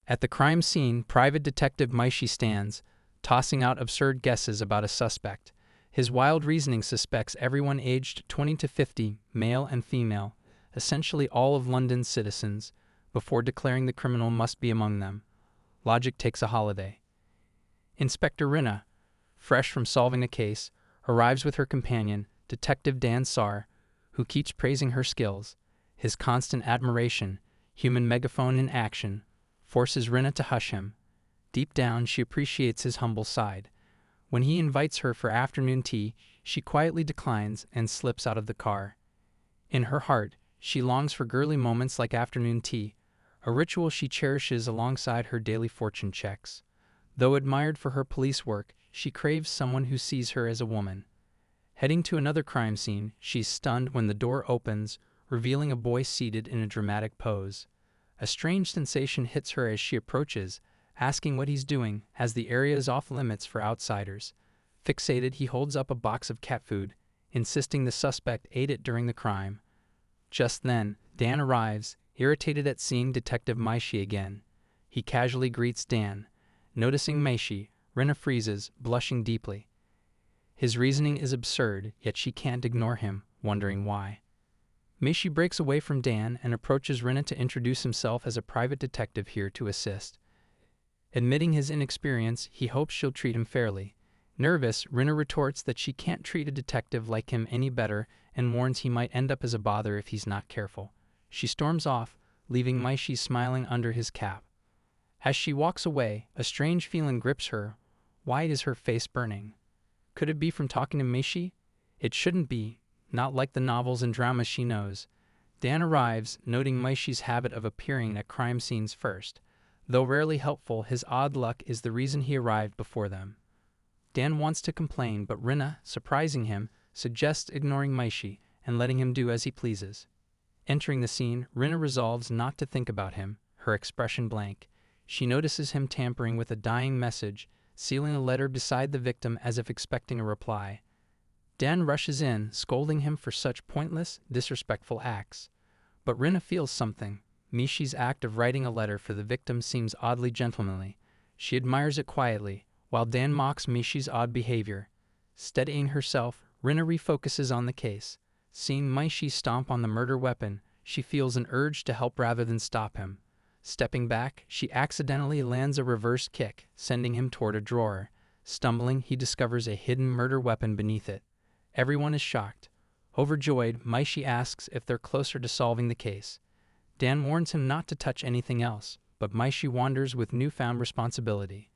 At the crime scene, Private Detective Mishi stands, tossing out absurd guesses about a suspect. His wild reasoning suspects everyone aged 20 to 50, male and female, essentially all of London's citizens, before declaring the criminal must be among them. Logic takes a holiday. Inspector Rinna, fresh from solving a case, arrives with her companion, Detective Dan Sar, who keeps praising her skills. His constant admiration, human megaphone in action, forces Rinna to hush him. Deep down, she appreciates his humble side. When he invites her for afternoon tea, she quietly declines and slips out of the car. In her heart, she longs for girly moments like afternoon tea, a ritual she cherishes alongside her daily fortune checks. Though admired for her police work, she craves someone who sees her as a woman. Heading to another crime scene, she's stunned when the door opens, revealing a boy seated in a dramatic pose. A strange sensation hits her as she approaches, asking what he's doing, as the area is off limits for outsiders. Fixated, he holds up a box of cat food, insisting the suspect ate it during the crime. Just then, Dan arrives, irritated at seeing Detective Mishi again. He casually greets Dan. Noticing Mishi, Rinna freezes, blushing deeply. His reasoning is absurd, yet she can't ignore him, wondering why. Mishi breaks away from Dan and approaches Rinna to introduce himself as a private detective here to assist. Admitting his inexperience, he hopes she'll treat him fairly. Nervous, Rinna retorts that she can't treat a detective like him any better and warns he might end up as a bother if he's not careful. She storms off, leaving Mishi smiling under his cap. As she walks away, a strange feeling grips her. Why is her face burning? Could it be from talking to Mishi? It shouldn't be, not like the novels and dramas she knows. Dan arrives, noting Mishi's habit of appearing at crime scenes first. Though rarely helpful, his odd luck is the reason he arrived before them. Dan wants to complain, but Rinna, surprising him, suggests ignoring Mishi and letting him do as he pleases. Entering the scene, Rinna resolves not to think about him, her expression blank. She notices him tampering with a dying message, sealing a letter beside the victim as if expecting a reply. Dan rushes in, scolding him for such pointless, disrespectful acts. But Rinna feels something. Mishi's act of writing a letter for the victim seems oddly gentlemanly. She admires it quietly, while Dan mocks Mishi's odd behavior. Steadying herself, Rinna refocuses on the case. Seeing Mishi stomp on the murder weapon, she feels an urge to help rather than stop him. Stepping back, she accidentally lands a reverse kick, sending him toward a drawer. Stumbling, he discovers a hidden murder weapon beneath it. Everyone is shocked. Overjoyed, Mishi asks if they're closer to solving the case. Dan warns him not to touch anything else, but Mishi wanders with newfound responsibility.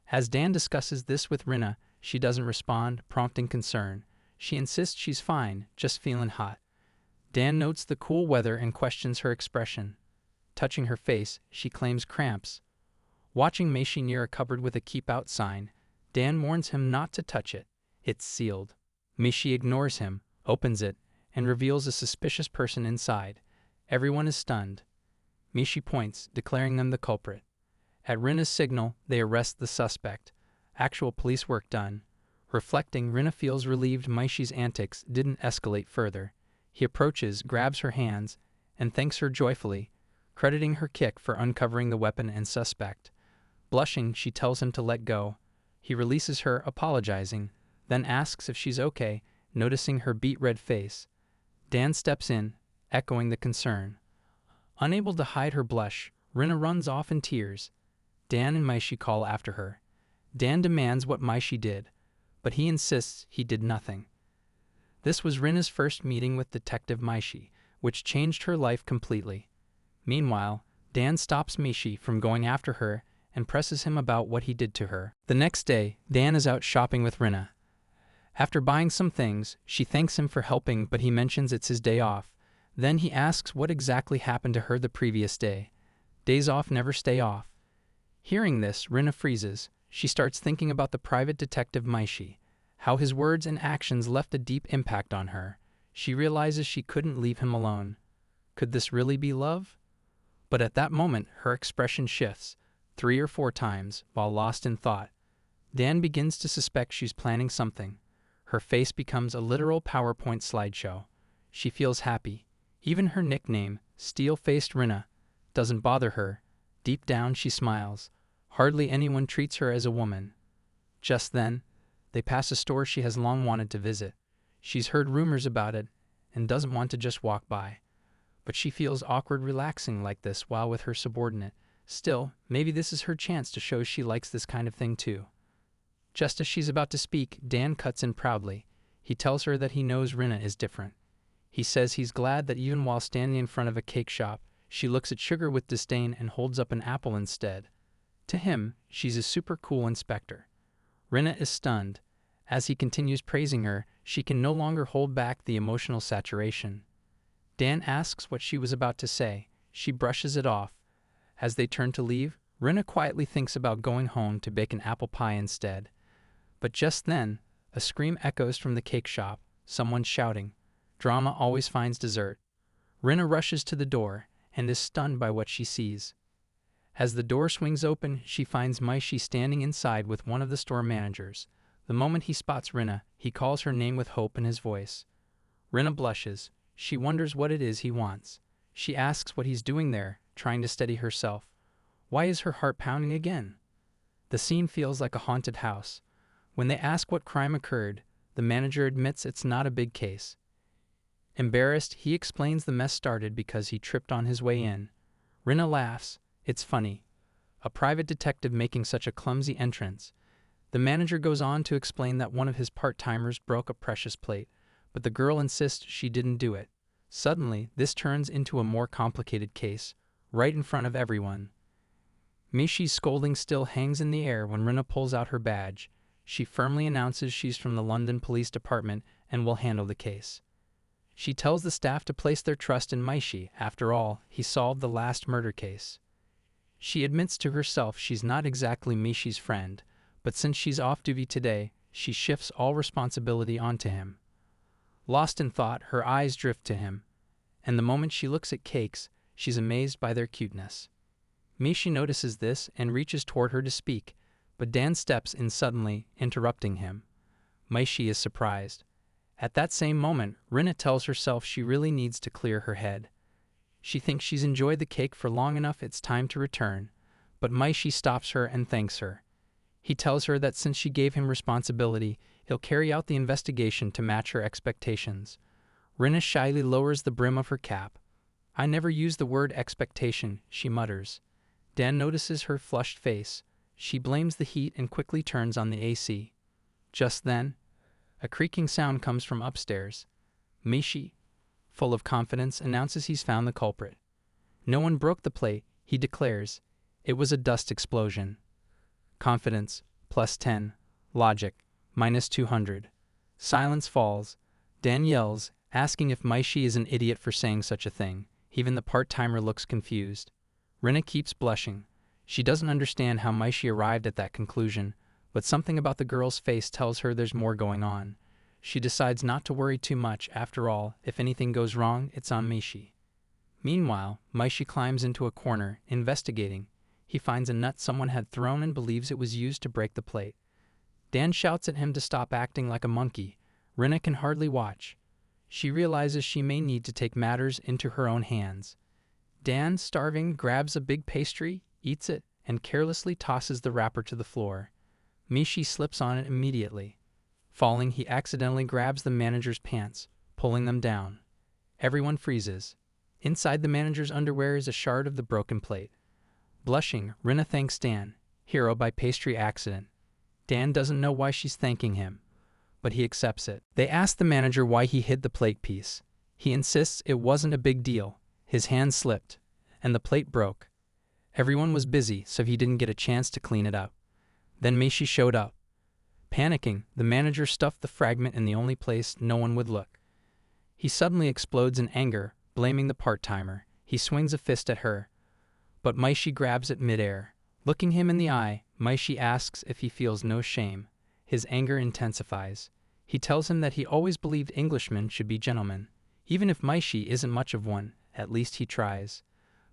As Dan discusses this with Rinna, she doesn't respond, prompting concern. She insists she's fine, just feeling hot. Dan notes the cool weather and questions her expression. Touching her face, she claims cramps. Watching Mishi near a cupboard with a keep out sign, Dan warns him not to touch it. It's sealed. Mishi ignores him, opens it, and reveals a suspicious person inside. Everyone is stunned. Mishi points, declaring them the culprit. At Rinna's signal, they arrest the suspect. Actual police work done. Reflecting, Rinna feels relieved Mishi's antics didn't escalate further. He approaches, grabs her hands, and thanks her joyfully, crediting her kick for uncovering the weapon and suspect. Blushing, she tells him to let go. He releases her, apologizing, then asks if she's okay, noticing her beet-red face. Dan steps in, echoing the concern. Unable to hide her blush, Rinna runs off in tears. Dan and Mishi call after her. Dan demands what Mishi did, but he insists he did nothing. This was Rinna's first meeting with Detective Mishi, which changed her life completely. Meanwhile, Dan stops Mishi from going after her and presses him about what he did to her. The next day, Dan is out shopping with Rinna. After buying some things, she thanks him for helping, but he mentions it's his day off. Then he asks what exactly happened to her the previous day. Days off never stay off. Hearing this, Rinna freezes. She starts thinking about the private detective Mishi, how his words and actions left a deep impact on her. She realizes she couldn't leave him alone. Could this really be love? But at that moment, her expression shifts, 3 or 4 times, while lost in thought. Dan begins to suspect she's planning something. Her face becomes a literal PowerPoint slideshow. She feels happy. Even her nickname, Steel-Faced Rinna, doesn't bother her. Deep down she smiles. Hardly anyone treats her as a woman. Just then, they pass a store she has long wanted to visit. She's heard rumors about it and doesn't want to just walk by. But she feels awkward relaxing like this while with her subordinate. Still, maybe this is her chance to show she likes this kind of thing too. Just as she's about to speak, Dan cuts in proudly. He tells her that he knows Rinna is different. He says he's glad that even while standing in front of a cake shop, she looks at sugar with disdain and holds up an apple instead. To him, she's a super cool inspector. Rinna is stunned. As he continues praising her, she can no longer hold back the emotional saturation. Dan asks what she was about to say. She brushes it off. As they turn to leave, Rinna quietly thinks about going home to bake an apple pie instead. But just then, a scream echoes from the cake shop, someone shouting, "Drama always finds dessert." Rinna rushes to the door and is stunned by what she sees. As the door swings open, she finds Mishi standing inside with one of the store managers. The moment he spots Rinna, he calls her name with hope in his voice. Rinna blushes. She wonders what it is he wants. She asks what he's doing there, trying to steady herself. Why is her heart pounding again? The scene feels like a haunted house. When they ask what crime occurred, the manager admits it's not a big case. Embarrassed, he explains the mess started because he tripped on his way in. Rinna laughs. It's funny. A private detective making such a clumsy entrance. The manager goes on to explain that one of his part-timers broke a precious plate, but the girl insists she didn't do it. Suddenly, this turns into a more complicated case, right in front of everyone. Mishi's scolding still hangs in the air when Rinna pulls out her badge. She firmly announces she's from the London Police Department and will handle the case. She tells the staff to place their trust in Mishi. After all, he solved the last murder case. She admits to herself she's not exactly Mishi's friend, but since she's off duty today, she shifts all responsibility onto him. Lost in thought, her eyes drift to him, and the moment she looks at cakes, she's amazed by their cuteness. Mishi notices this and reaches toward her to speak, but Dan steps in suddenly, interrupting him. Mishi is surprised. At that same moment, Rinna tells herself she really needs to clear her head. She thinks she's enjoyed the cake for long enough, it's time to return, but Mishi stops her and thanks her. He tells her that since she gave him responsibility, he'll carry out the investigation to match her expectations. Rinna shyly lowers the brim of her cap. "I never use the word expectation," she mutters. Dan notices her flushed face. She blames the heat and quickly turns on the AC. Just then, a creaking sound comes from upstairs. Mishi, full of confidence, announces he's found the culprit. No one broke the plate, he declares. It was a dust explosion. Confidence, +10. Logic, -200. Silence falls. Dan yells, asking if Mishi is an idiot for saying such a thing. Even the part-timer looks confused. Rinna keeps blushing. She doesn't understand how Mishi arrived at that conclusion, but something about the girl's face tells her there's more going on. She decides not to worry too much. After all, if anything goes wrong, it's on Mishi. Meanwhile, Mishi climbs into a corner, investigating. He finds a nut someone had thrown and believes it was used to break the plate. Dan shouts at him to stop acting like a monkey. Rinna can hardly watch. She realizes she may need to take matters into her own hands. Dan, starving, grabs a big pastry, eats it, and carelessly tosses the wrapper to the floor. Mishi slips on it immediately. Falling, he accidentally grabs the manager's pants, pulling them down. Everyone freezes. Inside the manager's underwear is a shard of the broken plate. Blushing, Rinna thanks Dan, hero by pastry accident. Dan doesn't know why she's thanking him, but he accepts it. They ask the manager why he hid the plate piece. He insists it wasn't a big deal. His hand slipped, and the plate broke. Everyone was busy, so he didn't get a chance to clean it up. Then Mishi showed up. Panicking, the manager stuffed the fragment in the only place no one would look. He suddenly explodes in anger, blaming the part-timer. He swings a fist at her, but Mishi grabs it midair. Looking him in the eye, Mishi asks if he feels no shame. His anger intensifies. He tells him that he always believed Englishmen should be gentlemen. Even if Mishi isn't much of one, at least he tries.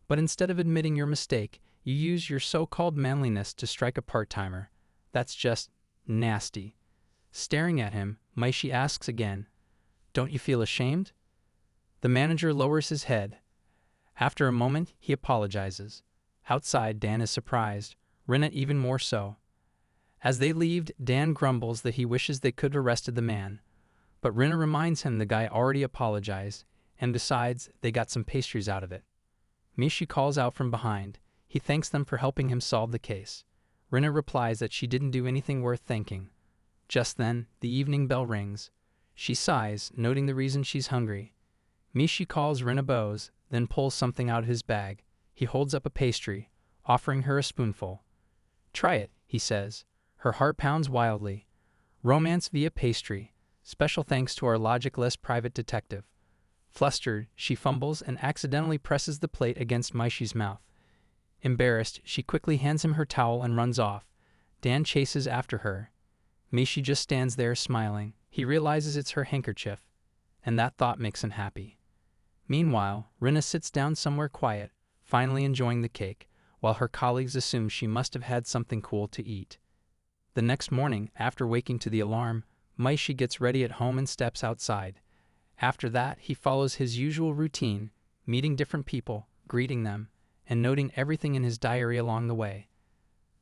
But instead of admitting your mistake, you use your so-called manliness to strike a part-timer. That's just nasty. Staring at him, Mishi asks again, "Don't you feel ashamed?" The manager lowers his head. After a moment, he apologizes. Outside, Dan is surprised, Rinna even more so. As they leave, Dan grumbles that he wishes they could have arrested the man, but Rinna reminds him the guy already apologized, and besides, they got some pastries out of it. Mishi calls out from behind. He thanks them for helping him solve the case. Rinna replies that she didn't do anything worth thanking. Just then, the evening bell rings. She sighs, noting the reason she's hungry. Mishi calls Rinna Bose, then pulls something out of his bag. He holds up a pastry, offering her a spoonful. "Try it," he says. Her heart pounds wildly. Romance via pastry. Special thanks to our logicless private detective. Flustered, she fumbles and accidentally presses the plate against Mishi's mouth. Embarrassed, she quickly hands him her towel and runs off. Dan chases after her. Mishi just stands there smiling. He realizes it's her handkerchief, and that thought makes him happy. Meanwhile, Rinna sits down somewhere quiet, finally enjoying the cake, while her colleagues assume she must have had something cool to eat. The next morning, after waking to the alarm, Mishi gets ready at home and steps outside. After that, he follows his usual routine, meeting different people, greeting them, and noting everything in his diary along the way.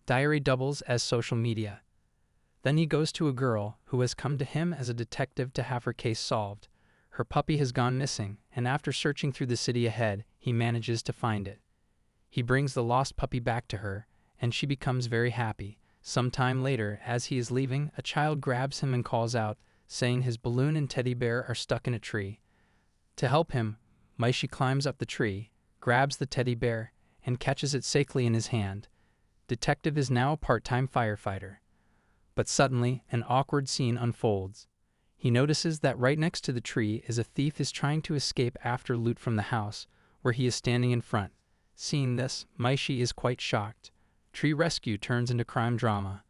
Diary doubles as social media. Then he goes to a girl who has come to him as a detective to have her case solved. Her puppy has gone missing, and after searching through the city ahead, he manages to find it. He brings the lost puppy back to her, and she becomes very happy. Sometime later, as he is leaving, a child grabs him and calls out, saying his balloon and teddy bear are stuck in a tree. To help him, Mishi climbs up the tree, grabs the teddy bear, and catches it safely in his hand. Detective is now a part-time firefighter. But suddenly, an awkward scene unfolds. He notices that right next to the tree is a thief is trying to escape after loot from the house, where he is standing in front. Seeing this, Mishi is quite shocked. Tree rescue turns into crime drama.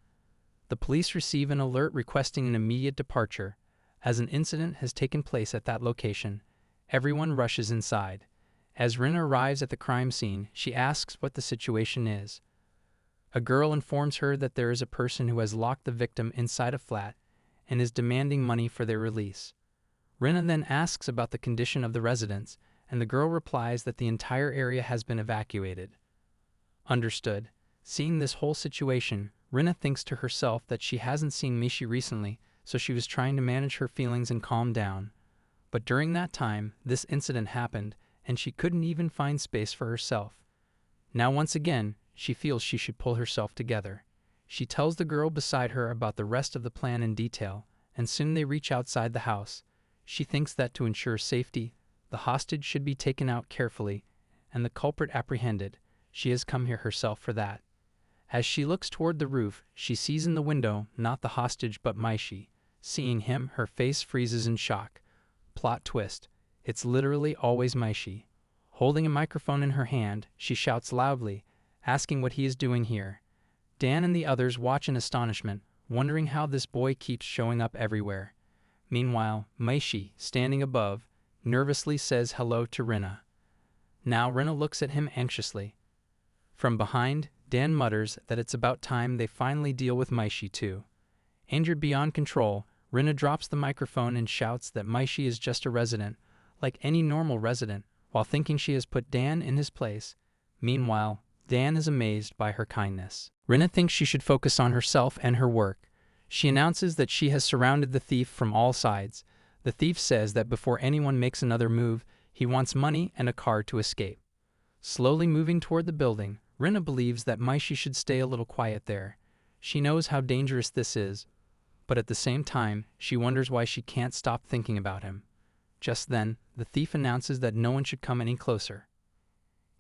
The police receive an alert requesting an immediate departure. As an incident has taken place at that location, everyone rushes inside. As Rinna arrives at the crime scene, she asks what the situation is. A girl informs her that there is a person who has locked the victim inside a flat and is demanding money for their release. Rinna then asks about the condition of the residents, and the girl replies that the entire area has been evacuated. Understood. Seeing this whole situation, Rinna thinks to herself that she hasn't seen Mishi recently, so she was trying to manage her feelings and calm down. But during that time, this incident happened, and she couldn't even find space for herself. Now once again, she feels she should pull herself together. She tells the girl beside her about the rest of the plan in detail, and soon they reach outside the house. She thinks that to ensure safety, the hostage should be taken out carefully, and the culprit apprehended. She has come here herself for that. As she looks toward the roof, she sees in the window not the hostage but Mishi. Seeing him, her face freezes in shock. Plot twist. It's literally always Mishi. Holding a microphone in her hand, she shouts loudly, asking what he is doing here. Dan and the others watch in astonishment, wondering how this boy keeps showing up everywhere. Meanwhile, Mishi, standing above, nervously says hello to Rinna. Now Rinna looks at him anxiously. From behind, Dan mutters that it's about time they finally deal with Mishi too. Angered beyond control, Rinna drops the microphone and shouts that Mishi is just a resident, like any normal resident, while thinking she has put Dan in his place. Meanwhile, Dan is amazed by her kindness. Rinna thinks she should focus on herself and her work. She announces that she has surrounded the thief from all sides. The thief says that before anyone makes another move, he wants money and a car to escape. Slowly moving toward the building, Rinna believes that Mishi should stay a little quiet there. She knows how dangerous this is, but at the same time, she wonders why she can't stop thinking about him. Just then, the thief announces that no one should come any closer.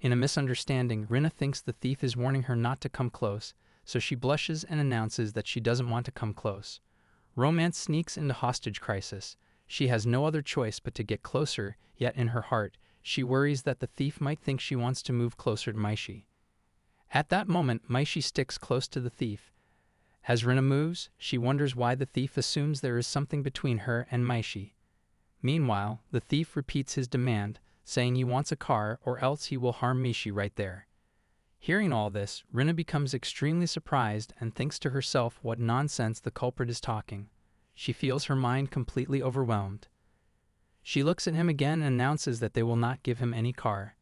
In a misunderstanding, Rinna thinks the thief is warning her not to come close, so she blushes and announces that she doesn't want to come close. Romance sneaks into hostage crisis. She has no other choice but to get closer, yet in her heart, she worries that the thief might think she wants to move closer to Mishi. At that moment, Mishi sticks close to the thief. As Rinna moves, she wonders why the thief assumes there is something between her and Mishi. Meanwhile, the thief repeats his demand, saying he wants a car or else he will harm Mishi right there. Hearing all this, Rinna becomes extremely surprised and thinks to herself what nonsense the culprit is talking. She feels her mind completely overwhelmed. She looks at him again and announces that they will not give him any car.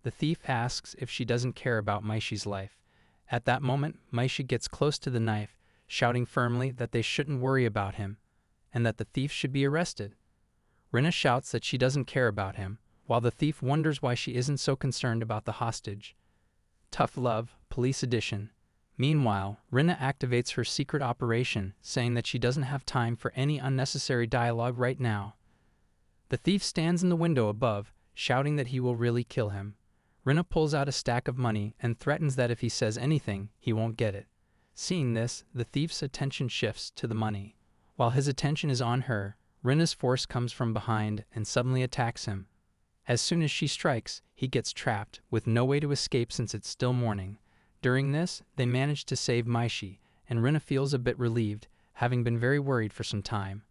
The thief asks if she doesn't care about Mishi's life. At that moment, Mishi gets close to the knife, shouting firmly that they shouldn't worry about him, and that the thief should be arrested. Rinna shouts that she doesn't care about him, while the thief wonders why she isn't so concerned about the hostage. Tough Love, Police Edition. Meanwhile, Rinna activates her secret operation, saying that she doesn't have time for any unnecessary dialogue right now. The thief stands in the window above, shouting that he will really kill him. Rinna pulls out a stack of money and threatens that if he says anything, he won't get it. Seeing this, the thief's attention shifts to the money. While his attention is on her, Rinna's force comes from behind and suddenly attacks him. As soon as she strikes, he gets trapped, with no way to escape since it's still morning. During this, they manage to save Mishi, and Rinna feels a bit relieved, having been very worried for some time.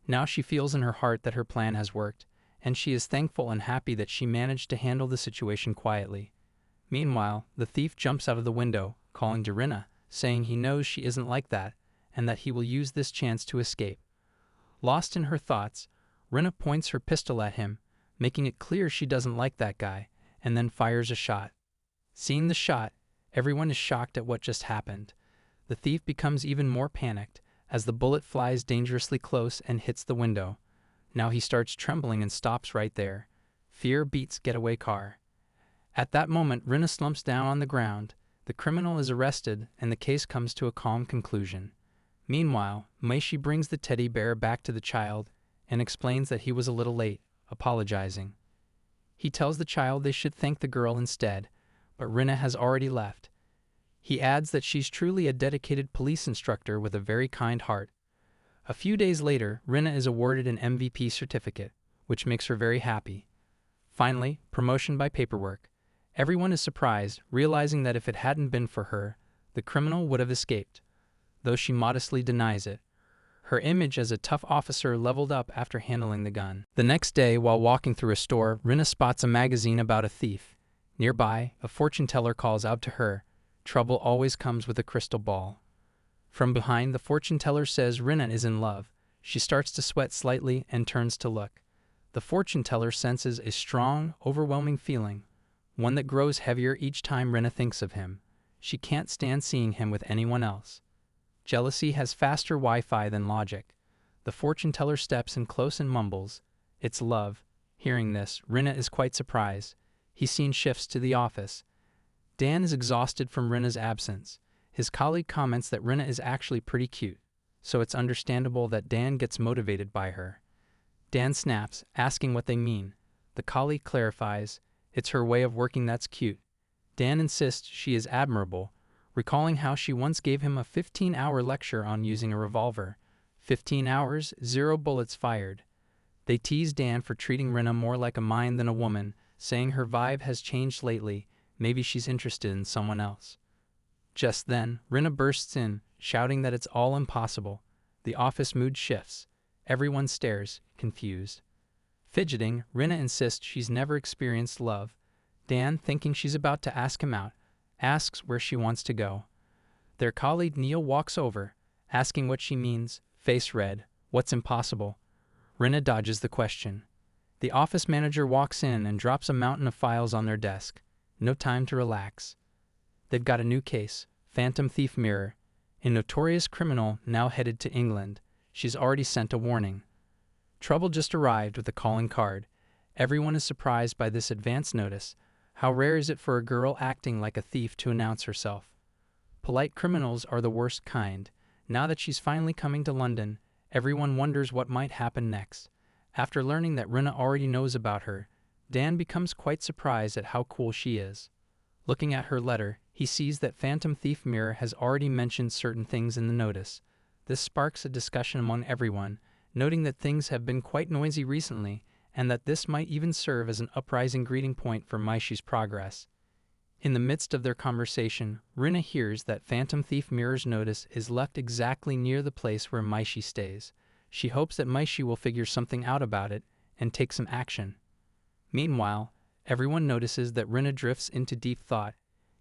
Now she feels in her heart that her plan has worked, and she is thankful and happy that she managed to handle the situation quietly. Meanwhile, the thief jumps out of the window, calling to Rinna, saying he knows she isn't like that, and that he will use this chance to escape. Lost in her thoughts, Rinna points her pistol at him, making it clear she doesn't like that guy, and then fires a shot. Seeing the shot, everyone is shocked at what just happened. The thief becomes even more panicked, as the bullet flies dangerously close and hits the window. Now he starts trembling and stops right there. Fear beats getaway car. At that moment, Rinna slumps down on the ground. The criminal is arrested, and the case comes to a calm conclusion. Meanwhile, Mishi brings the teddy bear back to the child and explains that he was a little late, apologizing. He tells the child they should thank the girl instead, but Rinna has already left. He adds that she's truly a dedicated police instructor with a very kind heart. A few days later, Rinna is awarded an MVP certificate, which makes her very happy. Finally, promotion by paperwork. Everyone is surprised, realizing that if it hadn't been for her, the criminal would have escaped, though she modestly denies it. Her image as a tough officer leveled up after handling the gun. The next day, while walking through a store, Rinna spots a magazine about a thief. Nearby, a fortune teller calls out to her, "Trouble always comes with a crystal ball." From behind, the fortune teller says Rinna is in love. She starts to sweat slightly and turns to look. The fortune teller senses a strong, overwhelming feeling, one that grows heavier each time Rinna thinks of him. She can't stand seeing him with anyone else. Jealousy has faster Wi-Fi than logic. The fortune teller steps in close and mumbles, "It's love." Hearing this, Rinna is quite surprised. His scene shifts to the office. Dan is exhausted from Rinna's absence. His colleague comments that Rinna is actually pretty cute, so it's understandable that Dan gets motivated by her. Dan snaps, asking what they mean. The colleague clarifies, "It's her way of working that's cute." Dan insists she is admirable, recalling how she once gave him a 15-hour lecture on using a revolver. 15 hours, 0 bullets fired. They tease Dan for treating Rinna more like a mind than a woman, saying her vibe has changed lately, maybe she's interested in someone else. Just then, Rinna bursts in, shouting that it's all impossible. The office mood shifts. Everyone stares, confused. Fidgeting, Rinna insists she's never experienced love. Dan, thinking she's about to ask him out, asks where she wants to go. Their colleague Neil walks over, asking what she means, face red, what's impossible. Rinna dodges the question. The office manager walks in and drops a mountain of files on their desk. No time to relax. They've got a new case, Phantom Thief Mirror, a notorious criminal now headed to England. She's already sent a warning. Trouble just arrived with a calling card. Everyone is surprised by this advance notice. How rare is it for a girl acting like a thief to announce herself? Polite criminals are the worst kind. Now that she's finally coming to London, everyone wonders what might happen next. After learning that Rinna already knows about her, Dan becomes quite surprised at how cool she is. Looking at her letter, he sees that Phantom Thief Mirror has already mentioned certain things in the notice. This sparks a discussion among everyone, noting that things have been quite noisy recently, and that this might even serve as an uprising greeting point for Mishi's progress. In the midst of their conversation, Rinna hears that Phantom Thief Mirror's notice is left exactly near the place where Mishi stays. She hopes that Mishi will figure something out about it and take some action. Meanwhile, everyone notices that Rinna drifts into deep thought,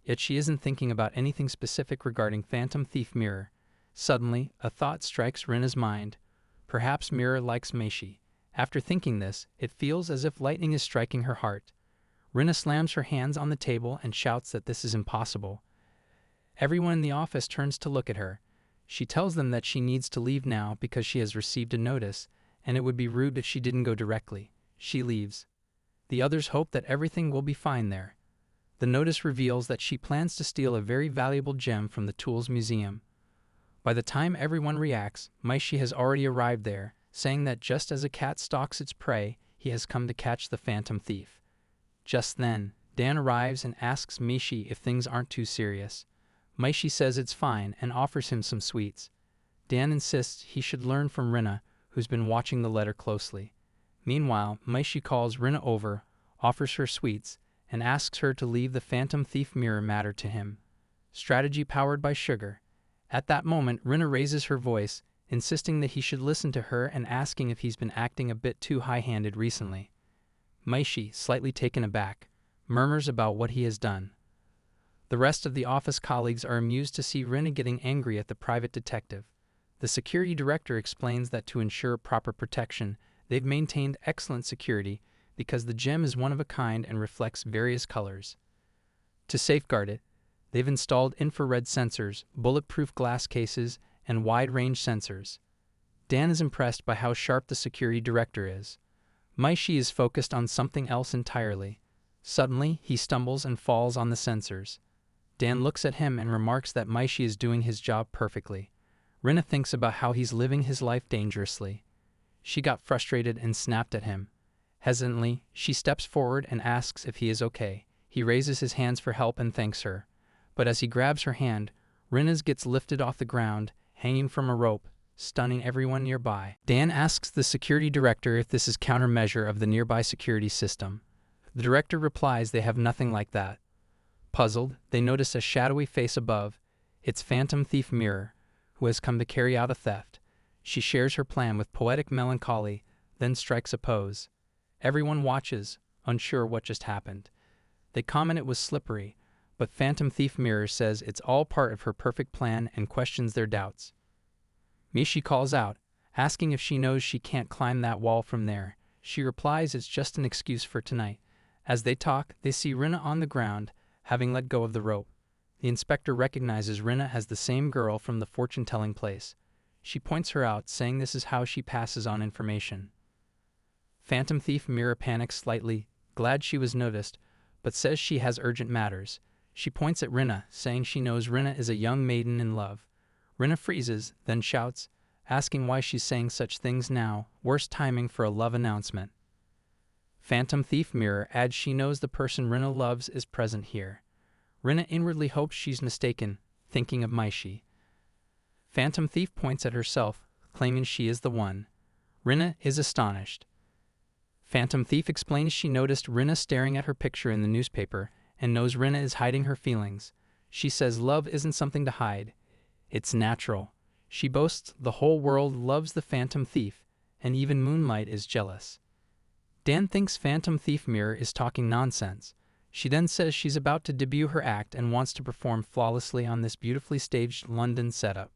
yet she isn't thinking about anything specific regarding Phantom Thief Mirror. Suddenly, a thought strikes Rinna's mind. Perhaps Mirror likes Mishi. After thinking this, it feels as if lightning is striking her heart. Rinna slams her hands on the table and shouts that this is impossible. Everyone in the office turns to look at her. She tells them that she needs to leave now because she has received a notice, and it would be rude if she didn't go directly. She leaves. The others hope that everything will be fine there. The notice reveals that she plans to steal a very valuable gem from the Tools Museum. By the time everyone reacts, Mishi has already arrived there, saying that just as a cat stalks its prey, he has come to catch the phantom thief. Just then, Dan arrives and asks Mishi if things aren't too serious. Mishi says it's fine and offers him some sweets. Dan insists he should learn from Rinna, who's been watching the letter closely. Meanwhile, Mishi calls Rinna over, offers her sweets, and asks her to leave the phantom thief mirror matter to him. Strategy powered by sugar. At that moment, Rinna raises her voice, insisting that he should listen to her and asking if he's been acting a bit too high-handed recently. Mishi, slightly taken aback, murmurs about what he has done. The rest of the office colleagues are amused to see Rinna getting angry at the private detective. The security director explains that to ensure proper protection, they've maintained excellent security because the gem is one of a kind and reflects various colors. To safeguard it, they've installed infrared sensors, bulletproof glass cases, and wide-range sensors. Dan is impressed by how sharp the security director is. Mishi is focused on something else entirely. Suddenly, he stumbles and falls on the sensors. Dan looks at him and remarks that Mishi is doing his job perfectly. Rinna thinks about how he's living his life dangerously. She got frustrated and snapped at him. Hesitantly, she steps forward and asks if he is okay. He raises his hands for help and thanks her. But as he grabs her hand, Rinna's gets lifted off the ground, hanging from a rope, stunning everyone nearby. Dan asks the security director if this is countermeasure of the nearby security system. The director replies they have nothing like that. Puzzled, they notice a shadowy face above. It's Phantom Thief Mirror, who has come to carry out a theft. She shares her plan with poetic melancholy, then strikes a pose. Everyone watches, unsure what just happened. They comment it was slippery, but Phantom Thief Mirror says it's all part of her perfect plan and questions their doubts. Mishi calls out, asking if she knows she can't climb that wall from there. She replies it's just an excuse for tonight. As they talk, they see Rinna on the ground, having let go of the rope. The inspector recognizes Rinna as the same girl from the fortune-telling place. She points her out, saying this is how she passes on information. Phantom Thief Mirror panics slightly, glad she was noticed, but says she has urgent matters. She points at Rinna, saying she knows Rinna is a young maiden in love. Rinna freezes, then shouts, asking why she's saying such things now, worst timing for a love announcement. Phantom Thief Mirror adds she knows the person Rinna loves is present here. Rinna inwardly hopes she's mistaken, thinking of Mishi. Phantom Thief points at herself, claiming she is the one. Rinna is astonished. Phantom Thief explains she noticed Rinna staring at her picture in the newspaper and knows Rinna is hiding her feelings. She says love isn't something to hide. It's natural. She boasts the whole world loves the Phantom Thief, and even Moonlight is jealous. Dan thinks Phantom Thief Mirror is talking nonsense. She then says she's about to debut her act and wants to perform flawlessly on this beautifully staged London setup.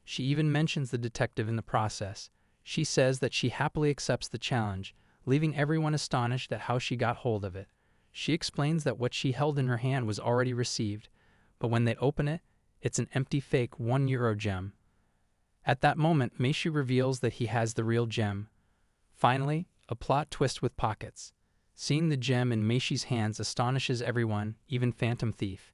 She even mentions the detective in the process. She says that she happily accepts the challenge, leaving everyone astonished at how she got hold of it. She explains that what she held in her hand was already received, but when they open it, it's an empty fake €1 gem. At that moment, Mishi reveals that he has the real gem. Finally, a plot twist with pockets. Seeing the gem in Mishi's hands astonishes everyone, even Phantom Thief.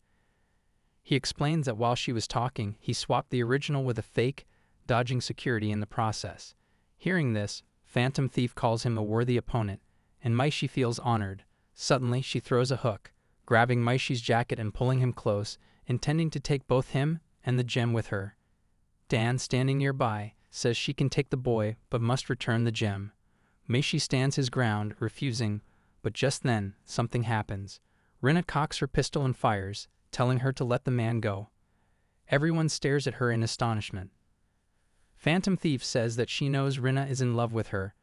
He explains that while she was talking, he swapped the original with a fake, dodging security in the process. Hearing this, Phantom Thief calls him a worthy opponent, and Mishi feels honored. Suddenly, she throws a hook, grabbing Mishi's jacket and pulling him close, intending to take both him and the gem with her. Dan, standing nearby, says she can take the boy but must return the gem. Mishi stands his ground, refusing, but just then, something happens. Rinna cocks her pistol and fires, telling her to let the man go. Everyone stares at her in astonishment. Phantom Thief says that she knows Rinna is in love with her,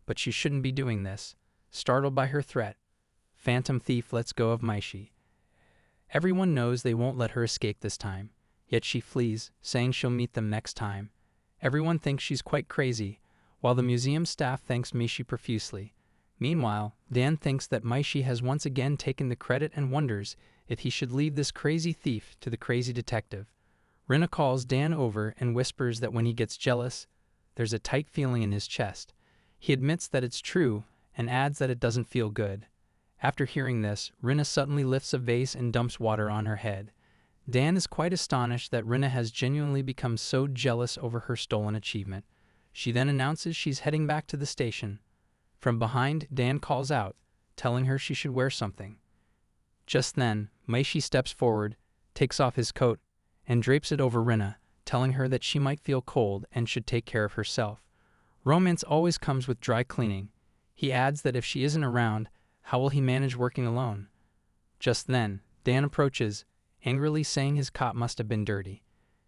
but she shouldn't be doing this. Startled by her threat, Phantom Thief lets go of Mishi. Everyone knows they won't let her escape this time, yet she flees, saying she'll meet them next time. Everyone thinks she's quite crazy, while the museum staff thanks Mishi profusely. Meanwhile, Dan thinks that Mishi has once again taken the credit and wonders if he should leave this crazy thief to the crazy detective. Rinna calls Dan over and whispers that when he gets jealous, there's a tight feeling in his chest. He admits that it's true and adds that it doesn't feel good. After hearing this, Rinna suddenly lifts a vase and dumps water on her head. Dan is quite astonished that Rinna has genuinely become so jealous over her stolen achievement. She then announces she's heading back to the station. From behind, Dan calls out, telling her she should wear something. Just then, Mishi steps forward, takes off his coat, and drapes it over Rinna, telling her that she might feel cold and should take care of herself. Romance always comes with dry cleaning. He adds that if she isn't around, how will he manage working alone? Just then, Dan approaches, angrily saying his cot must have been dirty.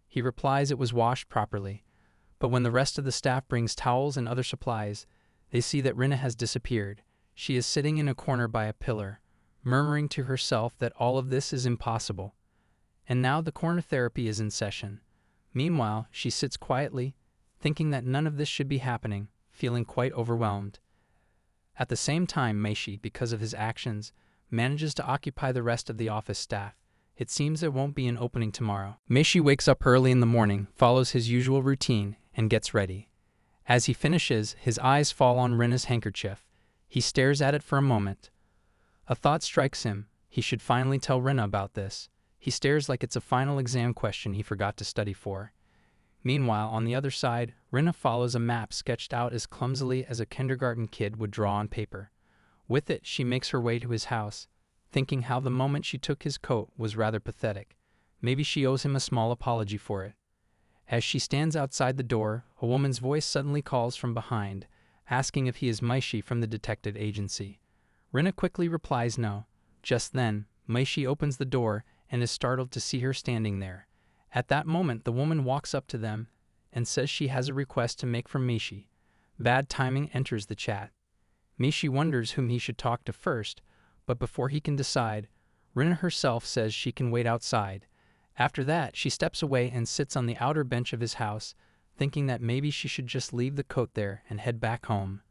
He replies it was washed properly, but when the rest of the staff brings towels and other supplies, they see that Rinna has disappeared. She is sitting in a corner by a pillar, murmuring to herself that all of this is impossible. And now the corner therapy is in session. Meanwhile, she sits quietly, thinking that none of this should be happening, feeling quite overwhelmed. At the same time, Mishi, because of his actions, manages to occupy the rest of the office staff. It seems there won't be an opening tomorrow. Mishi wakes up early in the morning, follows his usual routine, and gets ready. As he finishes, his eyes fall on Rinna's handkerchief. He stares at it for a moment. A thought strikes him. He should finally tell Rinna about this. He stares like it's a final exam question he forgot to study for. Meanwhile, on the other side, Rinna follows a map sketched out as clumsily as a kindergarten kid would draw on paper. With it, she makes her way to his house, thinking how the moment she took his coat was rather pathetic. Maybe she owes him a small apology for it. As she stands outside the door, a woman's voice suddenly calls from behind, asking if he is Mishi from the detective agency. Rinna quickly replies no. Just then, Mishi opens the door and is startled to see her standing there. At that moment, the woman walks up to them and says she has a request to make from Mishi. Bad timing enters the chat. Mishi wonders whom he should talk to first, but before he can decide, Rinna herself says she can wait outside. After that, she steps away and sits on the outer bench of his house, thinking that maybe she should just leave the coat there and head back home.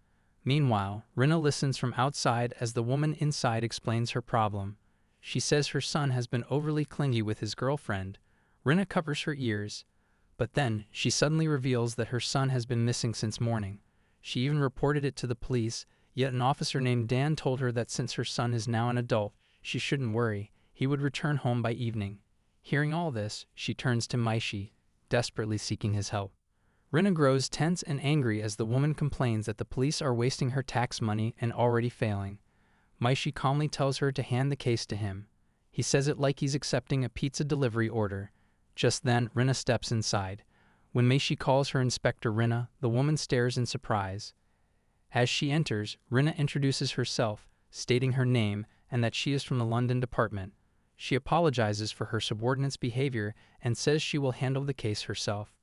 Meanwhile, Rinna listens from outside as the woman inside explains her problem. She says her son has been overly clingy with his girlfriend. Rinna covers her ears, but then she suddenly reveals that her son has been missing since morning. She even reported it to the police, yet an officer named Dan told her that since her son is now an adult, she shouldn't worry, he would return home by evening. Hearing all this, she turns to Mishi, desperately seeking his help. Rinna grows tense and angry as the woman complains that the police are wasting her tax money and already failing. Mishi calmly tells her to hand the case to him. He says it like he's accepting a pizza delivery order. Just then, Rinna steps inside. When Mishi calls her Inspector Rinna, the woman stares in surprise. As she enters, Rinna introduces herself, stating her name and that she is from the London department. She apologizes for her subordinate's behavior and says she will handle the case herself.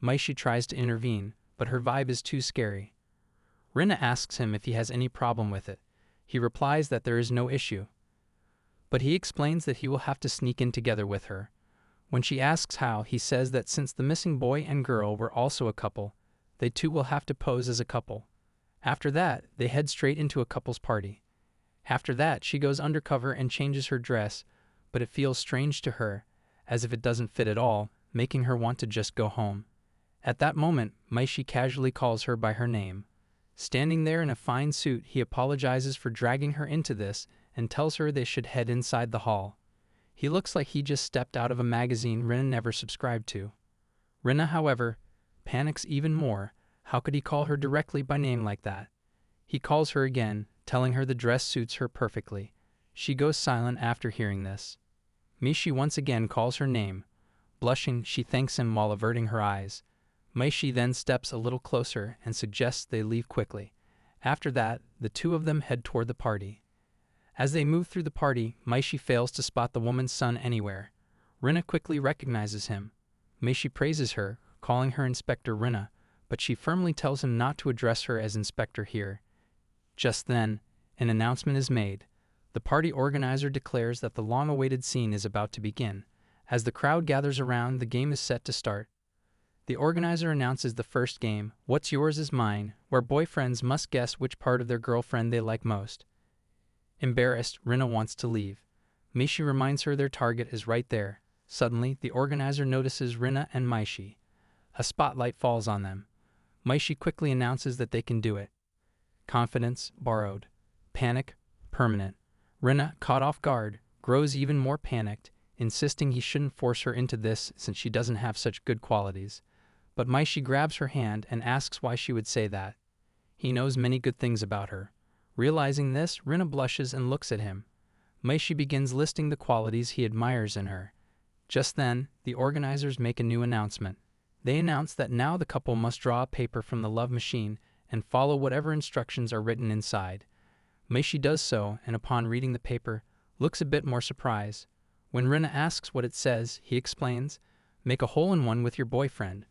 Mishi tries to intervene, but her vibe is too scary. Rinna asks him if he has any problem with it. He replies that there is no issue, but he explains that he will have to sneak in together with her. When she asks how, he says that since the missing boy and girl were also a couple, they too will have to pose as a couple. After that, they head straight into a couple's party. After that, she goes undercover and changes her dress, but it feels strange to her, as if it doesn't fit at all, making her want to just go home. At that moment, Mishi casually calls her by her name. Standing there in a fine suit, he apologizes for dragging her into this and tells her they should head inside the hall. He looks like he just stepped out of a magazine Rinna never subscribed to. Rinna, however, panics even more. How could he call her directly by name like that? He calls her again, telling her the dress suits her perfectly. She goes silent after hearing this. Mishi once again calls her name. Blushing, she thanks him while averting her eyes. Mishi then steps a little closer and suggests they leave quickly. After that, the two of them head toward the party. As they move through the party, Mishi fails to spot the woman's son anywhere. Rinna quickly recognizes him. Mishi praises her, calling her Inspector Rinna, but she firmly tells him not to address her as Inspector here. Just then, an announcement is made. The party organizer declares that the long-awaited scene is about to begin. As the crowd gathers around, the game is set to start. The organizer announces the first game, What's Yours is Mine, where boyfriends must guess which part of their girlfriend they like most. Embarrassed, Rinna wants to leave. Mishi reminds her their target is right there. Suddenly, the organizer notices Rinna and Mishi. A spotlight falls on them. Mishi quickly announces that they can do it. Confidence, borrowed. Panic, permanent. Rinna, caught off guard, grows even more panicked, insisting he shouldn't force her into this since she doesn't have such good qualities. But Mishi grabs her hand and asks why she would say that. He knows many good things about her. Realizing this, Rinna blushes and looks at him. Mishi begins listing the qualities he admires in her. Just then, the organizers make a new announcement. They announce that now the couple must draw a paper from the love machine and follow whatever instructions are written inside. Mishi does so, and upon reading the paper, looks a bit more surprised. When Rinna asks what it says, he explains, make a hole-in-one with your boyfriend.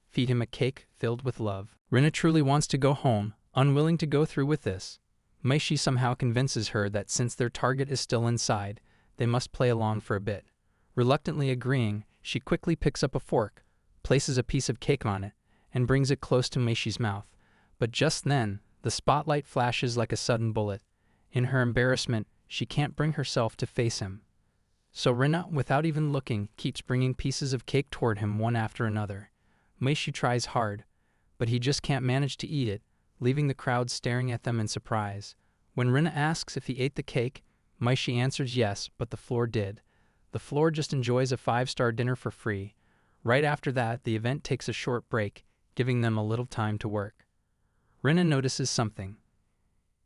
Feed him a cake filled with love. Rinna truly wants to go home, unwilling to go through with this. Mishi somehow convinces her that since their target is still inside, they must play along for a bit. Reluctantly agreeing, she quickly picks up a fork, places a piece of cake on it, and brings it close to Mishi's mouth. But just then, the spotlight flashes like a sudden bullet. In her embarrassment, she can't bring herself to face him. So Rinna, without even looking, keeps bringing pieces of cake toward him one after another. Mishi tries hard, but he just can't manage to eat it, leaving the crowd staring at them in surprise. When Rinna asks if he ate the cake, Mishi answers yes, but the floor did. The floor just enjoys a 5-star dinner for free. Right after that, the event takes a short break, giving them a little time to work. Rinna notices something.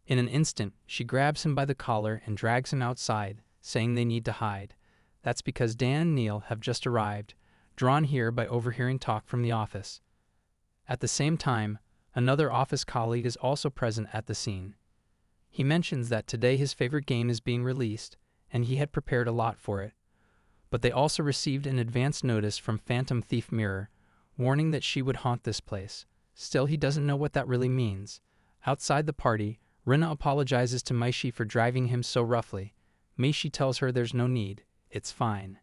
In an instant, she grabs him by the collar and drags him outside, saying they need to hide. That's because Dan and Neil have just arrived, drawn here by overhearing talk from the office. At the same time, another office colleague is also present at the scene. He mentions that today his favorite game is being released, and he had prepared a lot for it. But they also received an advance notice from Phantom Thief Mirror, warning that she would haunt this place. Still, he doesn't know what that really means. Outside the party, Rinna apologizes to Mishi for driving him so roughly. Mishi tells her there's no need, it's fine.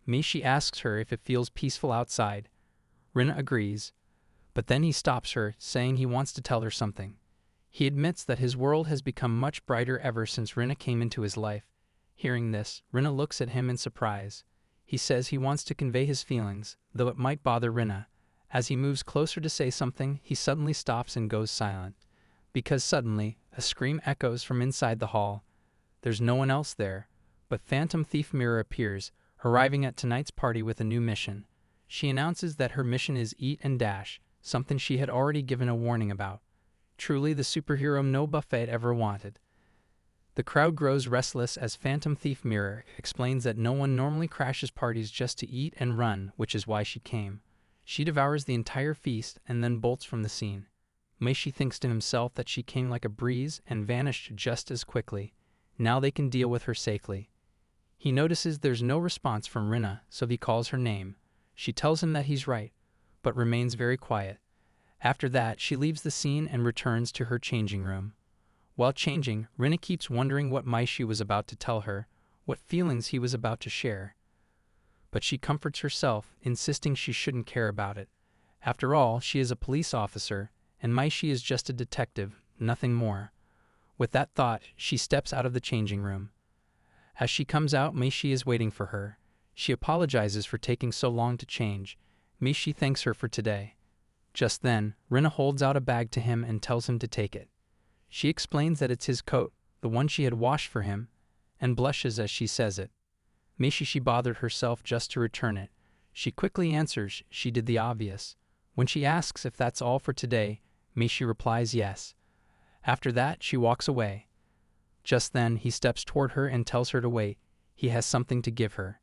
Mishi asks her if it feels peaceful outside. Rinna agrees, but then he stops her, saying he wants to tell her something. He admits that his world has become much brighter ever since Rinna came into his life. Hearing this, Rinna looks at him in surprise. He says he wants to convey his feelings, though it might bother Rinna. As he moves closer to say something, he suddenly stops and goes silent. Because suddenly, a scream echoes from inside the hall. There's no one else there, but Phantom Thief Mirror appears, arriving at tonight's party with a new mission. She announces that her mission is eat and dash, something she had already given a warning about. Truly the superhero no buffet ever wanted. The crowd grows restless as Phantom Thief Mirror explains that no one normally crashes parties just to eat and run, which is why she came. She devours the entire feast and then bolts from the scene. Mishi thinks to himself that she came like a breeze and vanished just as quickly. Now they can deal with her safely. He notices there's no response from Rinna, so he calls her name. She tells him that he's right, but remains very quiet. After that, she leaves the scene and returns to her changing room. While changing, Rinna keeps wondering what Mishi was about to tell her, what feelings he was about to share. But she comforts herself, insisting she shouldn't care about it. After all, she is a police officer, and Mishi is just a detective, nothing more. With that thought, she steps out of the changing room. As she comes out, Mishi is waiting for her. She apologizes for taking so long to change. Mishi thanks her for today. Just then, Rinna holds out a bag to him and tells him to take it. She explains that it's his coat, the one she had washed for him, and blushes as she says it. Mishi bothered herself just to return it. She quickly answers she did the obvious. When she asks if that's all for today, Mishi replies yes. After that, she walks away. Just then, he steps toward her and tells her to wait. He has something to give her.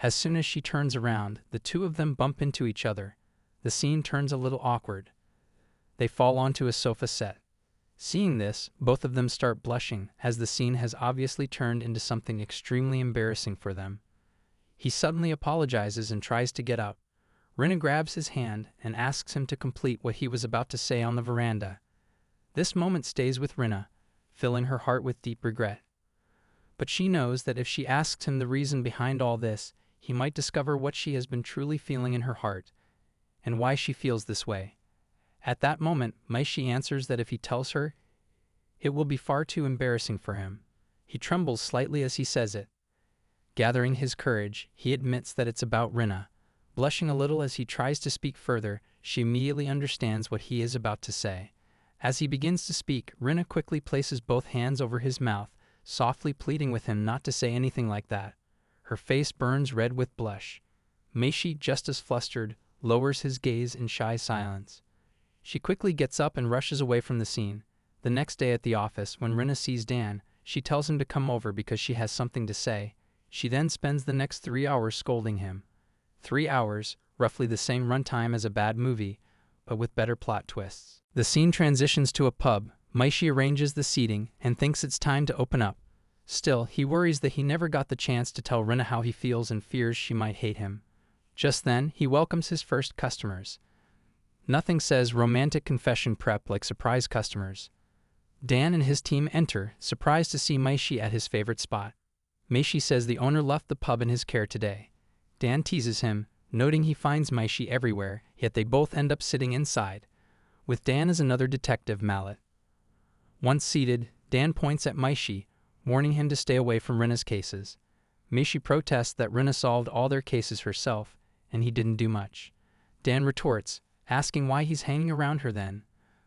As soon as she turns around, the two of them bump into each other. The scene turns a little awkward. They fall onto a sofa set. Seeing this, both of them start blushing, as the scene has obviously turned into something extremely embarrassing for them. He suddenly apologizes and tries to get up. Rinna grabs his hand and asks him to complete what he was about to say on the veranda. This moment stays with Rinna, filling her heart with deep regret. But she knows that if she asks him the reason behind all this, he might discover what she has been truly feeling in her heart. and why she feels this way. At that moment, Mishi answers that if he tells her, it will be far too embarrassing for him. He trembles slightly as he says it. Gathering his courage, he admits that it's about Rinna. Blushing a little as he tries to speak further, she immediately understands what he is about to say. As he begins to speak, Rinna quickly places both hands over his mouth, softly pleading with him not to say anything like that. Her face burns red with blush. Mishi, just as flustered, lowers his gaze in shy silence. She quickly gets up and rushes away from the scene. The next day at the office, when Rinna sees Dan, she tells him to come over because she has something to say. She then spends the next 3 hours scolding him. 3 hours, roughly the same runtime as a bad movie, but with better plot twists. The scene transitions to a pub. Mishi arranges the seating and thinks it's time to open up. Still, he worries that he never got the chance to tell Rinna how he feels and fears she might hate him. Just then, he welcomes his first customers. Nothing says romantic confession prep like surprise customers. Dan and his team enter, surprised to see Mishi at his favorite spot. Mishi says the owner left the pub in his care today. Dan teases him, noting he finds Mishi everywhere, yet they both end up sitting inside. With Dan as another detective mallet. Once seated, Dan points at Mishi, warning him to stay away from Rinna's cases. Mishi protests that Rinna solved all their cases herself, and he didn't do much. Dan retorts, asking why he's hanging around her then.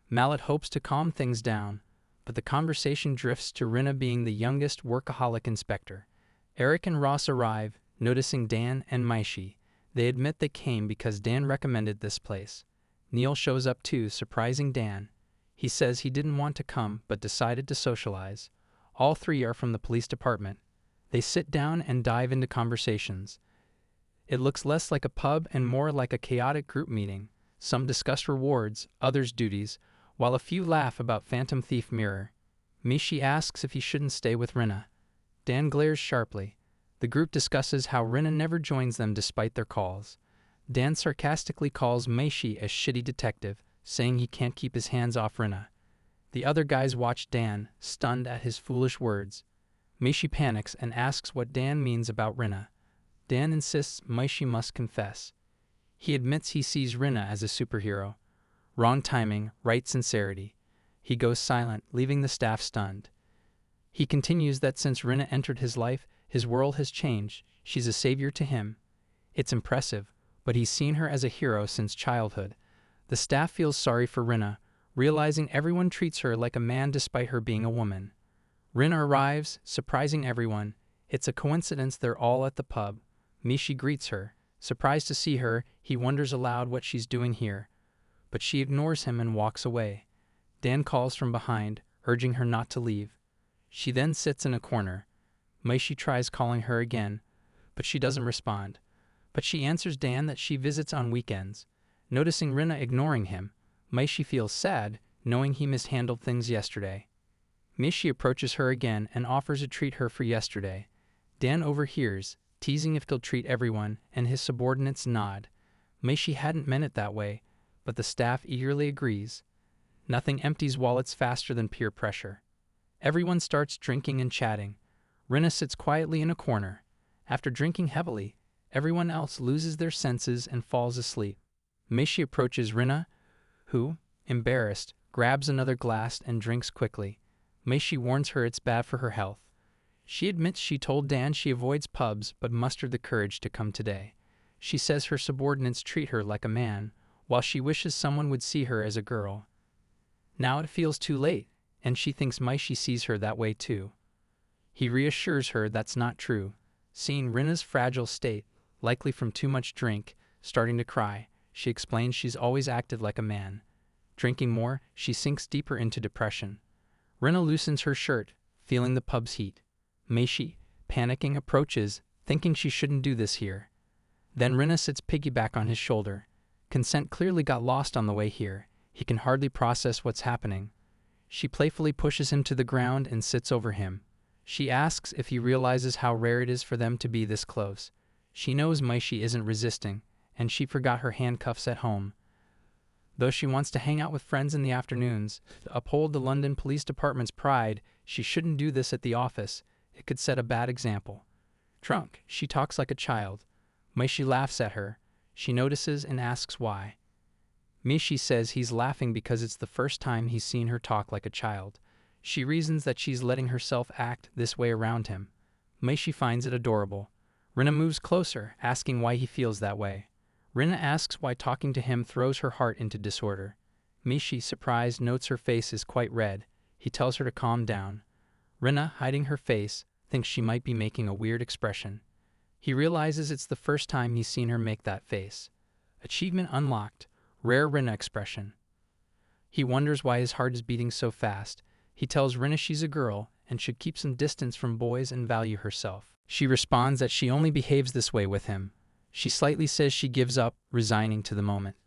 Mallet hopes to calm things down, but the conversation drifts to Rinna being the youngest workaholic inspector. Eric and Ross arrive, noticing Dan and Mishi. They admit they came because Dan recommended this place. Neil shows up too, surprising Dan. He says he didn't want to come but decided to socialize. All three are from the police department. They sit down and dive into conversations. It looks less like a pub and more like a chaotic group meeting. Some discuss rewards, others duties, while a few laugh about Phantom Thief Mirror. Mishi asks if he shouldn't stay with Rinna. Dan glares sharply. The group discusses how Rinna never joins them despite their calls. Dan sarcastically calls Mishi a shitty detective, saying he can't keep his hands off Rinna. The other guys watch Dan, stunned at his foolish words. Mishi panics and asks what Dan means about Rinna. Dan insists Mishi must confess. He admits he sees Rinna as a superhero. Wrong timing, right sincerity. He goes silent, leaving the staff stunned. He continues that since Rinna entered his life, his world has changed. She's a savior to him. It's impressive, but he's seen her as a hero since childhood. The staff feels sorry for Rinna, realizing everyone treats her like a man despite her being a woman. Rinna arrives, surprising everyone. It's a coincidence they're all at the pub. Mishi greets her. Surprised to see her, he wonders aloud what she's doing here. But she ignores him and walks away. Dan calls from behind, urging her not to leave. She then sits in a corner. Mishi tries calling her again, but she doesn't respond. But she answers Dan that she visits on weekends. Noticing Rinna ignoring him, Mishi feels sad, knowing he mishandled things yesterday. Mishi approaches her again and offers to treat her for yesterday. Dan overhears, teasing if he'll treat everyone, and his subordinates nod. Mishi hadn't meant it that way, but the staff eagerly agrees. Nothing empties wallets faster than peer pressure. Everyone starts drinking and chatting. Rinna sits quietly in a corner. After drinking heavily, everyone else loses their senses and falls asleep. Mishi approaches Rinna, who, embarrassed, grabs another glass and drinks quickly. Mishi warns her it's bad for her health. She admits she told Dan she avoids pubs but mustered the courage to come today. She says her subordinates treat her like a man, while she wishes someone would see her as a girl. Now it feels too late, and she thinks Mishi sees her that way too. He reassures her that's not true. Seeing Rinna's fragile state, likely from too much drink, starting to cry, she explains she's always acted like a man. Drinking more, she sinks deeper into depression. Rinna loosens her shirt, feeling the pub's heat. Mishi, panicking, approaches, thinking she shouldn't do this here. Then Rinna sits piggyback on his shoulder. Consent clearly got lost on the way here. He can hardly process what's happening. She playfully pushes him to the ground and sits over him. She asks if he realizes how rare it is for them to be this close. She knows Mishi isn't resisting, and she forgot her handcuffs at home. Though she wants to hang out with friends in the afternoons, to uphold the London Police Department's pride, she shouldn't do this at the office. It could set a bad example. Drunk, she talks like a child. Mishi laughs at her. She notices and asks why. Mishi says he's laughing because it's the first time he's seen her talk like a child. She reasons that she's letting herself act this way around him. Mishi finds it adorable. Rinna moves closer, asking why he feels that way. Rinna asks why talking to him throws her heart into disorder. Mishi, surprised, notes her face is quite red. He tells her to calm down. Rinna, hiding her face, thinks she might be making a weird expression. He realizes it's the first time he's seen her make that face. Achievement unlocked. Rare Rinna expression. He wonders why his heart is beating so fast. He tells Rinna she's a girl and should keep some distance from boys and value herself. She responds that she only behaves this way with him. She slightly says she gives up, resigning to the moment.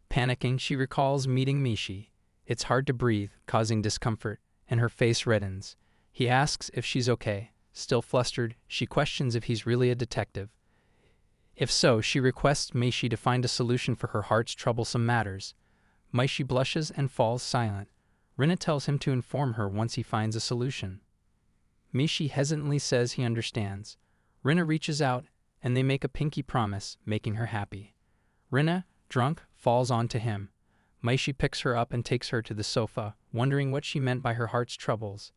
Panicking, she recalls meeting Mishi. It's hard to breathe, causing discomfort, and her face reddens. He asks if she's okay. Still flustered, she questions if he's really a detective. If so, she requests Mishi to find a solution for her heart's troublesome matters. Mishi blushes and falls silent. Rinna tells him to inform her once he finds a solution. Mishi hesitantly says he understands. Rinna reaches out, and they make a pinky promise, making her happy. Rinna, drunk, falls onto him. Mishi picks her up and takes her to the sofa, wondering what she meant by her heart's troubles.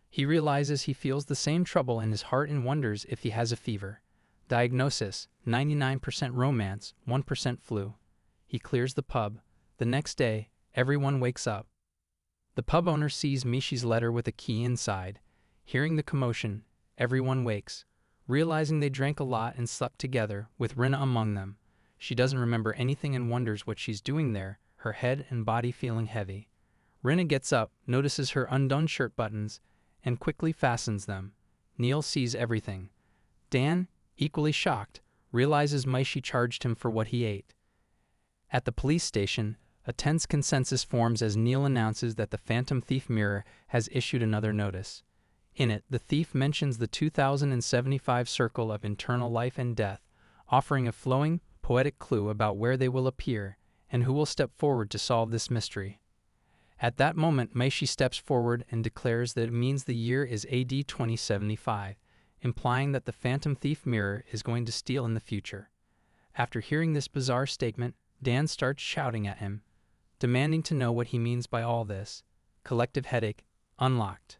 He realizes he feels the same trouble in his heart and wonders if he has a fever. Diagnosis: 99% romance, 1% flu. He clears the pub. The next day, everyone wakes up. The pub owner sees Mishi's letter with a key inside. Hearing the commotion, everyone wakes, realizing they drank a lot and slept together, with Rinna among them. She doesn't remember anything and wonders what she's doing there, her head and body feeling heavy. Rinna gets up, notices her undone shirt buttons, and quickly fastens them. Neil sees everything. Dan, equally shocked, realizes Mishi charged him for what he ate. At the police station, a tense consensus forms as Neil announces that the Phantom Thief Mirror has issued another notice. In it, the thief mentions the 2075 circle of internal life and death, offering a flowing, poetic clue about where they will appear and who will step forward to solve this mystery. At that moment, Mishi steps forward and declares that it means the year is AD 2075, implying that the Phantom Thief Mirror is going to steal in the future. After hearing this bizarre statement, Dan starts shouting at him, demanding to know what he means by all this. Collective headache unlocked.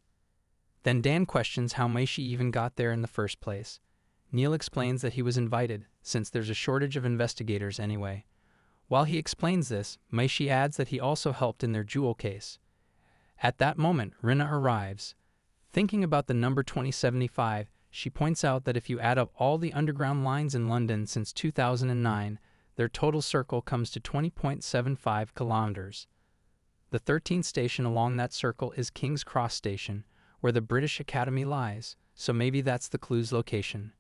Then Dan questions how Mishi even got there in the first place. Neil explains that he was invited, since there's a shortage of investigators anyway. While he explains this, Mishi adds that he also helped in their jewel case. At that moment, Rinna arrives. Thinking about the number 2075, she points out that if you add up all the underground lines in London since 2009, their total circle comes to 20.75 kilometers. The 13th station along that circle is King's Cross Station, where the British Academy lies, so maybe that's the clue's location.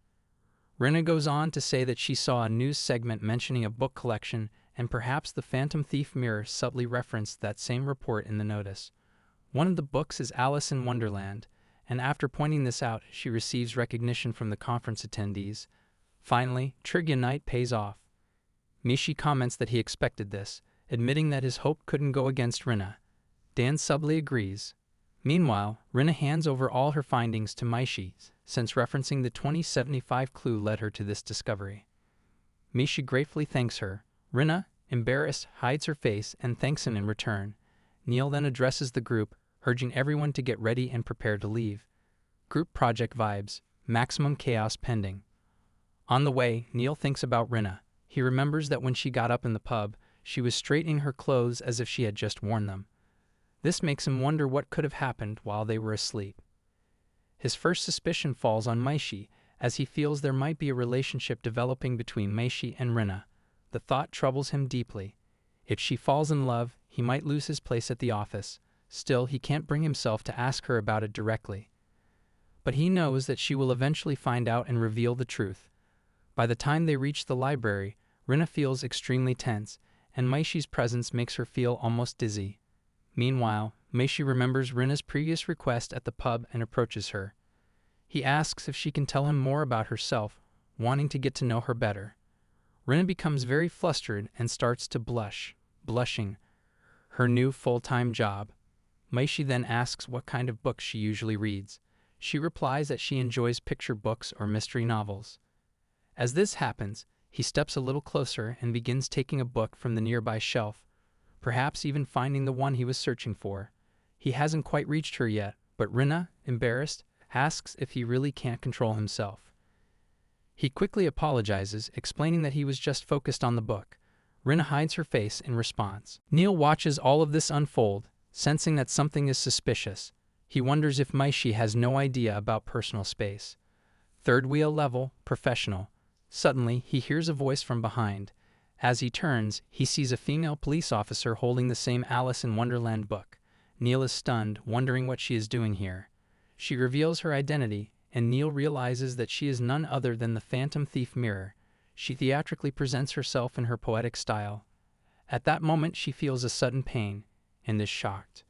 Rinna goes on to say that she saw a news segment mentioning a book collection, and perhaps the Phantom Thief Mirror subtly referenced that same report in the notice. One of the books is Alice in Wonderland, and after pointing this out, she receives recognition from the conference attendees. Finally, Trivia Night pays off. Mishi comments that he expected this, admitting that his hope couldn't go against Rinna. Dan subtly agrees. Meanwhile, Rinna hands over all her findings to Mishi, since referencing the 2075 clue led her to this discovery. Mishi gratefully thanks her. Rinna, embarrassed, hides her face and thanks him in return. Neil then addresses the group, urging everyone to get ready and prepare to leave. Group project vibes, maximum chaos pending. On the way, Neil thinks about Rinna. He remembers that when she got up in the pub, she was straightening her clothes as if she had just worn them. This makes him wonder what could have happened while they were asleep. His first suspicion falls on Mishi, as he feels there might be a relationship developing between Mishi and Rinna. The thought troubles him deeply. If she falls in love, he might lose his place at the office. Still, he can't bring himself to ask her about it directly. But he knows that she will eventually find out and reveal the truth. By the time they reach the library, Rinna feels extremely tense, and Mishi's presence makes her feel almost dizzy. Meanwhile, Mishi remembers Rinna's previous request at the pub and approaches her. He asks if she can tell him more about herself, wanting to get to know her better. Rinna becomes very flustered and starts to blushing, her new full-time job. Mishi then asks what kind of books she usually reads. She replies that she enjoys picture books or mystery novels. As this happens, He steps a little closer and begins taking a book from the nearby shelf, perhaps even finding the one he was searching for. He hasn't quite reached her yet, but Rinna, embarrassed, asks if he really can't control himself. He quickly apologizes, explaining that he was just focused on the book. Rinna hides her face in response. Neil watches all of this unfold, sensing that something is suspicious. He wonders if Mishi has no idea about personal space. Third wheel level, professional. Suddenly, he hears a voice from behind. As he turns, he sees a female police officer holding the same Alice in Wonderland book. Neil is stunned, wondering what she is doing here. She reveals her identity, and Neil realizes that she is none other than the Phantom Thief Mirror. She theatrically presents herself in her poetic style. At that moment, she feels a sudden pain, and is shocked.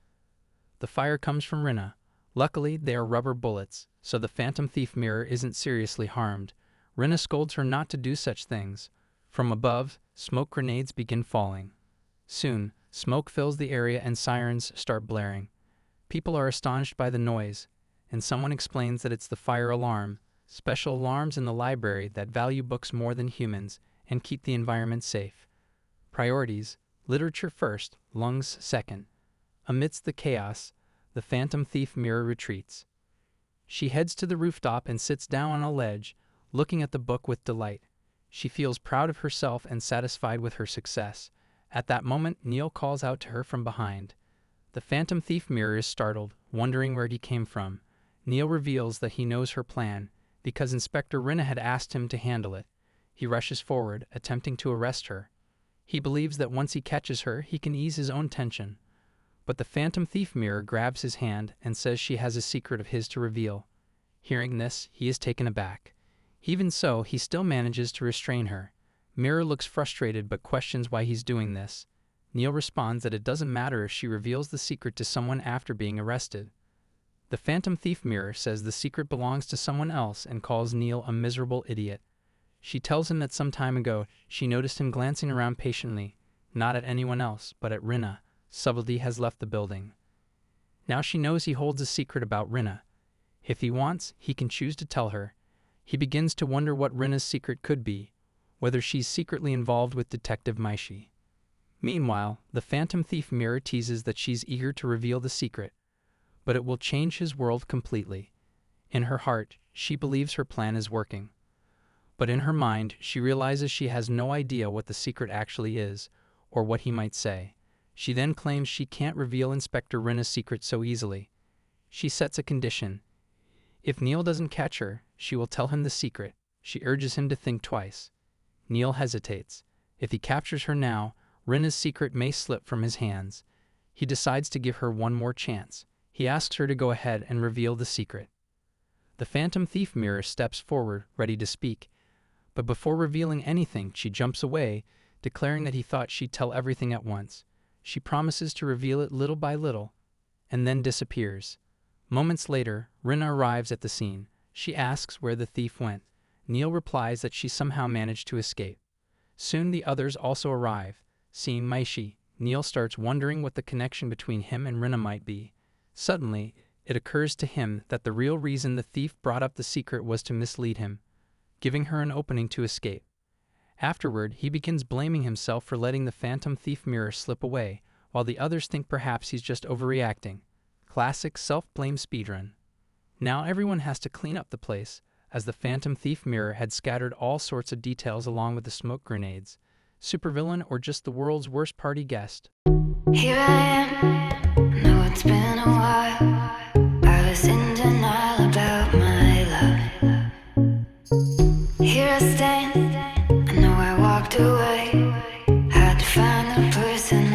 The fire comes from Rinna. Luckily, they are rubber bullets, so the Phantom Thief Mirror isn't seriously harmed. Rinna scolds her not to do such things. From above, smoke grenades begin falling. Soon, smoke fills the area and sirens start blaring. People are astonished by the noise, and someone explains that it's the fire alarm, special alarms in the library that value books more than humans and keep the environment safe. Priorities: literature first, lungs second. Amidst the chaos, the Phantom Thief Mirror retreats. She heads to the rooftop and sits down on a ledge, looking at the book with delight. She feels proud of herself and satisfied with her success. At that moment, Neil calls out to her from behind. The Phantom Thief Mirror is startled, wondering where he came from. Neil reveals that he knows her plan, because Inspector Rinna had asked him to handle it. He rushes forward, attempting to arrest her. He believes that once he catches her, he can ease his own tension. But the Phantom Thief Mirror grabs his hand and says she has a secret of his to reveal. Hearing this, he is taken aback. Even so, he still manages to restrain her. Mirror looks frustrated but questions why he's doing this. Neil responds that it doesn't matter if she reveals the secret to someone after being arrested. The Phantom Thief Mirror says the secret belongs to someone else and calls Neil a miserable idiot. She tells him that some time ago she noticed him glancing around patiently, not at anyone else, but at Rinna. Subtlety has left the building. Now she knows he holds a secret about Rinna. If he wants, he can choose to tell her. He begins to wonder what Rinna's secret could be, whether she's secretly involved with Detective Mishi. Meanwhile, the Phantom Thief Mirror teases that she's eager to reveal the secret, but it will change his world completely. In her heart, she believes her plan is working. But in her mind, she realizes she has no idea what the secret actually is, or what he might say. She then claims she can't reveal Inspector Rinna's secret so easily. She sets a condition. If Neil doesn't catch her, she will tell him the secret. She urges him to think twice. Neil hesitates. If he captures her now, Rinna's secret may slip from his hands. He decides to give her one more chance. He asks her to go ahead and reveal the secret. The Phantom Thief Mirror steps forward, ready to speak. But before revealing anything, she jumps away, declaring that he thought she'd tell everything at once. She promises to reveal it little by little, and then disappears. Moments later, Rinna arrives at the scene. She asks where the thief went. Neil replies that she somehow managed to escape. Soon the others also arrive. Seeing Mishi, Neil starts wondering what the connection between him and Rinna might be. Suddenly, it occurs to him that the real reason the thief brought up the secret was to mislead him, giving her an opening to escape. Afterward, he begins blaming himself for letting the Phantom Thief Mirror slip away, while the others think perhaps he's just overreacting. Classic self-blame speedrun. Now everyone has to clean up the place, as the Phantom Thief Mirror had scattered all sorts of details along with the smoke grenades. Supervillain or just the world's worst party guest? Here I am, know it's been a while. I was in denial about my love. Here I stand, I know I walked away. Had to find the person